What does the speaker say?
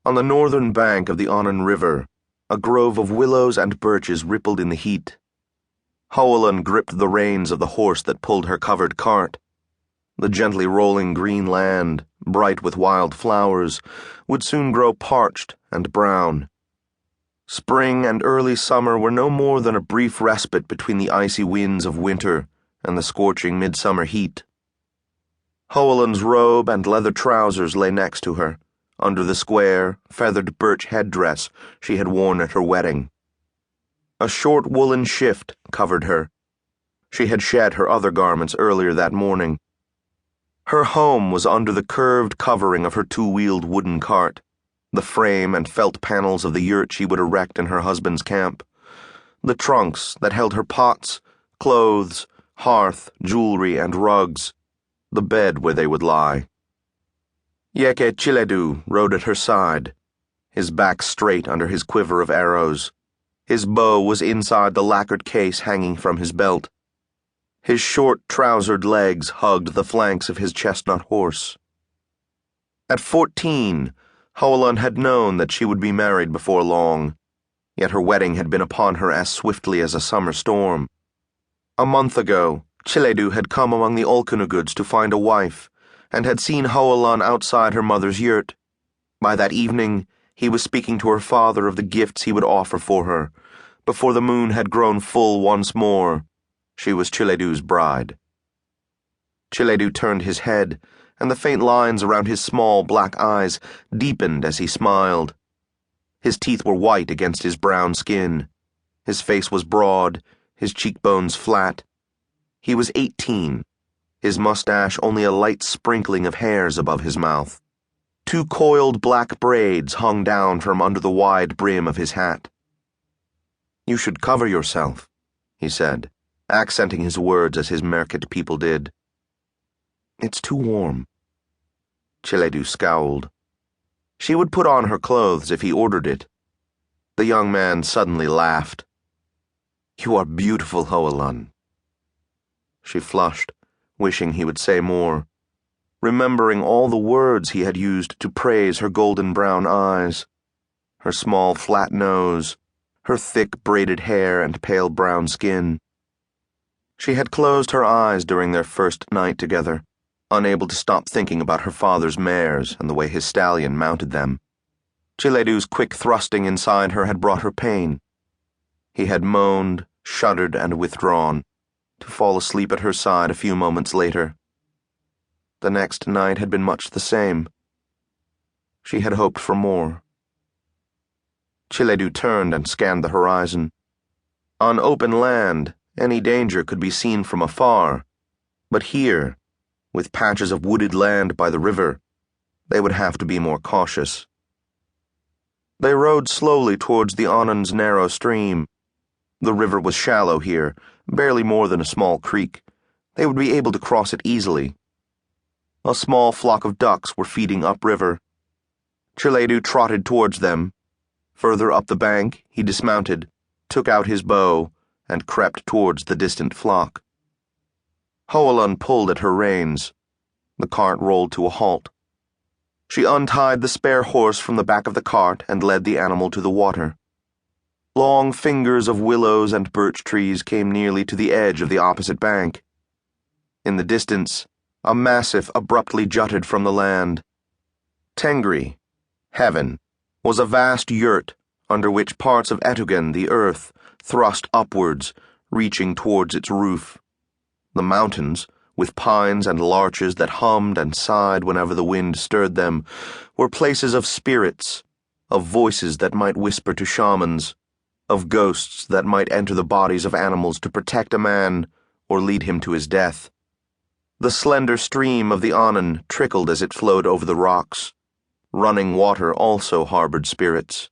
On the northern bank of the Annan River, a grove of willows and birches rippled in the heat. Howeland gripped the reins of the horse that pulled her covered cart. The gently rolling green land, bright with wild flowers, would soon grow parched and brown. Spring and early summer were no more than a brief respite between the icy winds of winter and the scorching midsummer heat. Howeland's robe and leather trousers lay next to her, under the square, feathered birch headdress she had worn at her wedding. A short woolen shift covered her. She had shed her other garments earlier that morning. Her home was under the curved covering of her two-wheeled wooden cart, the frame and felt panels of the yurt she would erect in her husband's camp, the trunks that held her pots, clothes, hearth, jewelry, and rugs, the bed where they would lie. Yeke Chiledu rode at her side, his back straight under his quiver of arrows. His bow was inside the lacquered case hanging from his belt. His short, trousered legs hugged the flanks of his chestnut horse. At 14, Howeland had known that she would be married before long, yet her wedding had been upon her as swiftly as a summer storm. A month ago, Chiledu had come among the Olkunuguds to find a wife, and had seen Howeland outside her mother's yurt. By that evening, he was speaking to her father of the gifts he would offer for her. Before the moon had grown full once more, she was Chiledu's bride. Chiledu turned his head, and the faint lines around his small black eyes deepened as he smiled. His teeth were white against his brown skin. His face was broad, his cheekbones flat. He was 18, his mustache only a light sprinkling of hairs above his mouth. 2 coiled black braids hung down from under the wide brim of his hat. "You should cover yourself," he said, accenting his words as his Merkit people did. "It's too warm." Chiledu scowled. She would put on her clothes if he ordered it. The young man suddenly laughed. "You are beautiful, Howeland." She flushed, wishing he would say more, remembering all the words he had used to praise her golden brown eyes, her small flat nose, her thick braided hair and pale brown skin. She had closed her eyes during their first night together, unable to stop thinking about her father's mares and the way his stallion mounted them. Chiledu's quick thrusting inside her had brought her pain. He had moaned, shuddered, and withdrawn, to fall asleep at her side a few moments later. The next night had been much the same. She had hoped for more. Chiledu turned and scanned the horizon. On open land, any danger could be seen from afar, but here, with patches of wooded land by the river, they would have to be more cautious. They rode slowly towards the Annan's narrow stream. The river was shallow here, barely more than a small creek. They would be able to cross it easily. A small flock of ducks were feeding upriver. Chiledu trotted towards them. Further up the bank, he dismounted, took out his bow, and crept towards the distant flock. Howeland pulled at her reins. The cart rolled to a halt. She untied the spare horse from the back of the cart and led the animal to the water. Long fingers of willows and birch trees came nearly to the edge of the opposite bank. In the distance, a massif abruptly jutted from the land. Tengri, heaven, was a vast yurt under which parts of Etugan, the earth, thrust upwards, reaching towards its roof. The mountains, with pines and larches that hummed and sighed whenever the wind stirred them, were places of spirits, of voices that might whisper to shamans, of ghosts that might enter the bodies of animals to protect a man or lead him to his death. The slender stream of the Annan trickled as it flowed over the rocks. Running water also harbored spirits.